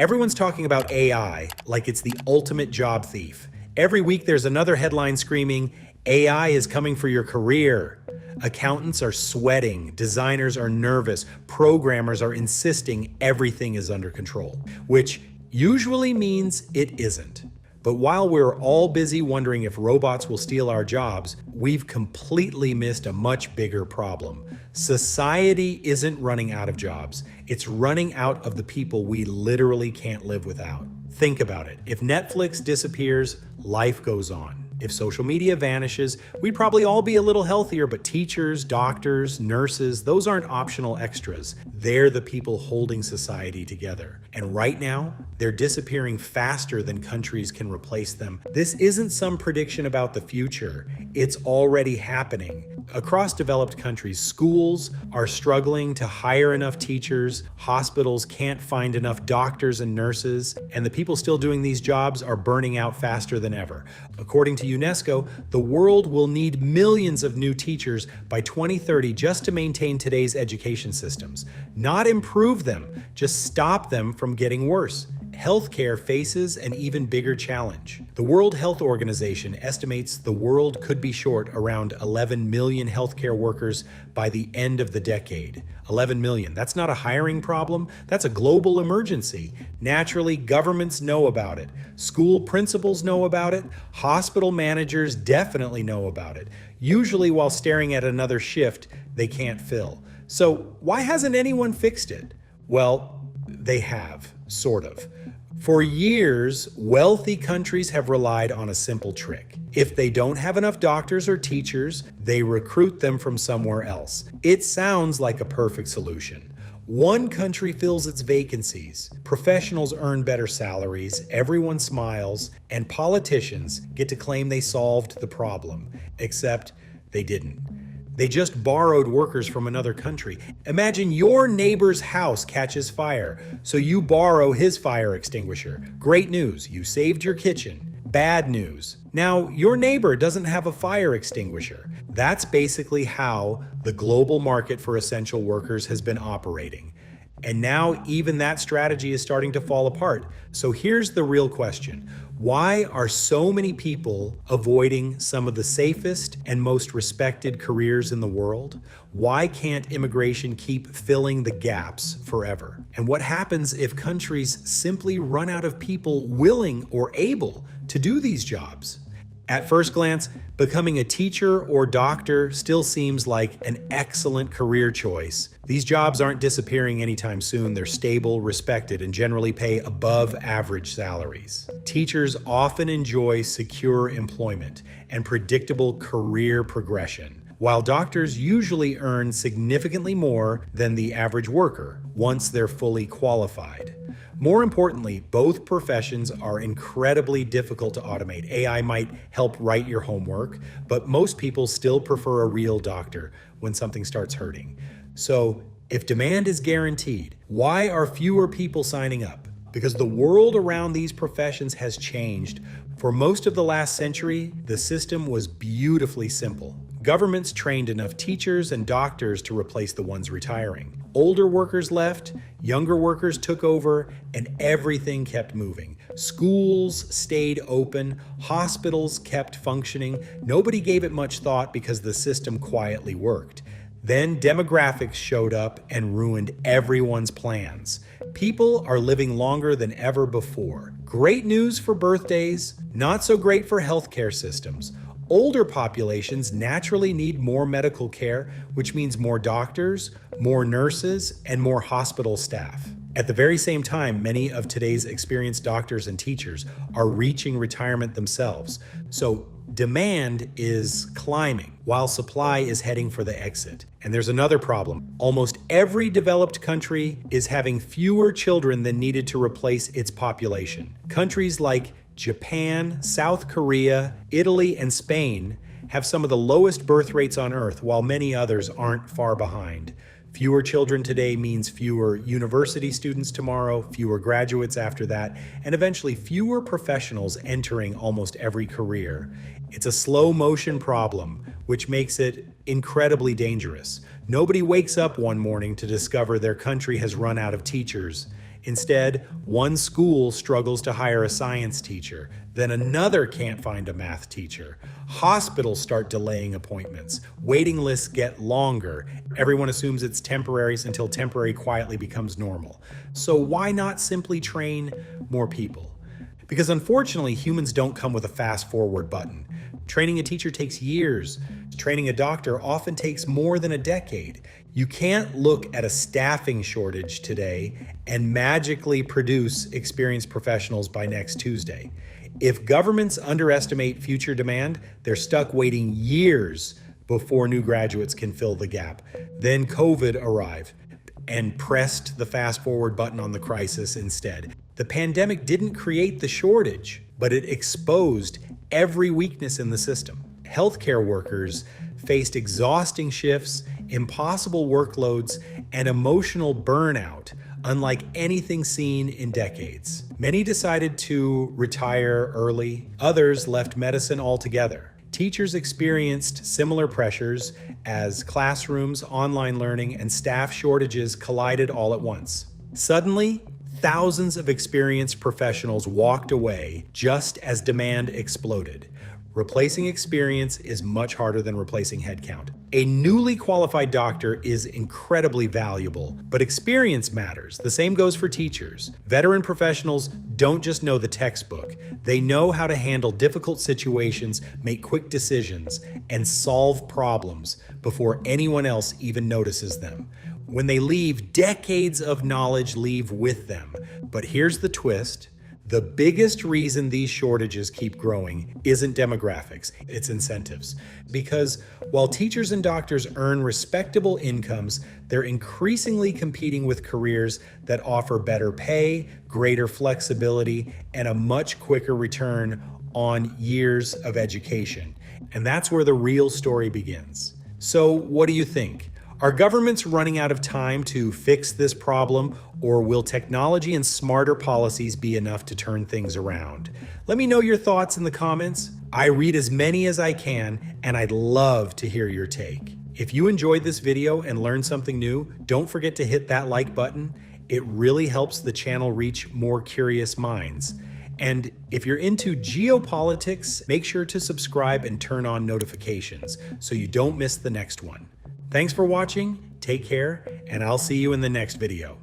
Everyone's talking about AI like it's the ultimate job thief. Every week there's another headline screaming, AI is coming for your career. Accountants are sweating, designers are nervous, programmers are insisting everything is under control, which usually means it isn't. But while we're all busy wondering if robots will steal our jobs, we've completely missed a much bigger problem. Society isn't running out of jobs. It's running out of the people we literally can't live without. Think about it. If Netflix disappears, life goes on. If social media vanishes, we'd probably all be a little healthier, but teachers, doctors, nurses, those aren't optional extras. They're the people holding society together. And right now, they're disappearing faster than countries can replace them. This isn't some prediction about the future. It's already happening. Across developed countries, schools are struggling to hire enough teachers, hospitals can't find enough doctors and nurses, and the people still doing these jobs are burning out faster than ever. According to UNESCO, the world will need millions of new teachers by 2030 just to maintain today's education systems. Not improve them, just stop them from getting worse. Healthcare faces an even bigger challenge. The World Health Organization estimates the world could be short around 11 million healthcare workers by the end of the decade. 11 million. That's not a hiring problem, that's a global emergency. Naturally, governments know about it. School principals know about it. Hospital managers definitely know about it. Usually while staring at another shift they can't fill. So why hasn't anyone fixed it? Well, they have, sort of. For years, wealthy countries have relied on a simple trick. If they don't have enough doctors or teachers, they recruit them from somewhere else. It sounds like a perfect solution. One country fills its vacancies, professionals earn better salaries, everyone smiles, and politicians get to claim they solved the problem. Except they didn't. They just borrowed workers from another country. Imagine your neighbor's house catches fire, so you borrow his fire extinguisher. Great news, you saved your kitchen. Bad news, now your neighbor doesn't have a fire extinguisher. That's basically how the global market for essential workers has been operating. And now even that strategy is starting to fall apart. So here's the real question. Why are so many people avoiding some of the safest and most respected careers in the world? Why can't immigration keep filling the gaps forever? And what happens if countries simply run out of people willing or able to do these jobs? At first glance, becoming a teacher or doctor still seems like an excellent career choice. These jobs aren't disappearing anytime soon. They're stable, respected, and generally pay above average salaries. Teachers often enjoy secure employment and predictable career progression, while doctors usually earn significantly more than the average worker once they're fully qualified. More importantly, both professions are incredibly difficult to automate. AI might help write your homework, but most people still prefer a real doctor when something starts hurting. So, if demand is guaranteed, why are fewer people signing up? Because the world around these professions has changed. For most of the last century, the system was beautifully simple. Governments trained enough teachers and doctors to replace the ones retiring. Older workers left, younger workers took over, and everything kept moving. Schools stayed open, hospitals kept functioning. Nobody gave it much thought because the system quietly worked. Then demographics showed up and ruined everyone's plans. People are living longer than ever before. Great news for birthdays, not so great for healthcare systems. Older populations naturally need more medical care, which means more doctors, more nurses, and more hospital staff. At the very same time, many of today's experienced doctors and teachers are reaching retirement themselves. So demand is climbing while supply is heading for the exit. And there's another problem. Almost every developed country is having fewer children than needed to replace its population. Countries like Japan, South Korea, Italy, and Spain have some of the lowest birth rates on Earth, while many others aren't far behind. Fewer children today means fewer university students tomorrow, fewer graduates after that, and eventually fewer professionals entering almost every career. It's a slow motion problem, which makes it incredibly dangerous. Nobody wakes up one morning to discover their country has run out of teachers. Instead, one school struggles to hire a science teacher, then another can't find a math teacher. Hospitals start delaying appointments. Waiting lists get longer. Everyone assumes it's temporary until temporary quietly becomes normal. So why not simply train more people? Because unfortunately, humans don't come with a fast forward button. Training a teacher takes years. Training a doctor often takes more than a decade. You can't look at a staffing shortage today and magically produce experienced professionals by next Tuesday. If governments underestimate future demand, they're stuck waiting years before new graduates can fill the gap. Then COVID arrived and pressed the fast forward button on the crisis instead. The pandemic didn't create the shortage, but it exposed every weakness in the system. Healthcare workers faced exhausting shifts, impossible workloads, and emotional burnout unlike anything seen in decades. Many decided to retire early, others left medicine altogether. Teachers experienced similar pressures as classrooms, online learning, and staff shortages collided all at once. Suddenly, thousands of experienced professionals walked away just as demand exploded. Replacing experience is much harder than replacing headcount. A newly qualified doctor is incredibly valuable, but experience matters. The same goes for teachers. Veteran professionals don't just know the textbook. They know how to handle difficult situations, make quick decisions, and solve problems before anyone else even notices them. When they leave, decades of knowledge leave with them. But here's the twist. The biggest reason these shortages keep growing isn't demographics, it's incentives. Because while teachers and doctors earn respectable incomes, they're increasingly competing with careers that offer better pay, greater flexibility, and a much quicker return on years of education. And that's where the real story begins. So what do you think? Are governments running out of time to fix this problem, or will technology and smarter policies be enough to turn things around? Let me know your thoughts in the comments. I read as many as I can, and I'd love to hear your take. If you enjoyed this video and learned something new, don't forget to hit that like button. It really helps the channel reach more curious minds. And if you're into geopolitics, make sure to subscribe and turn on notifications so you don't miss the next one. Thanks for watching, take care, and I'll see you in the next video.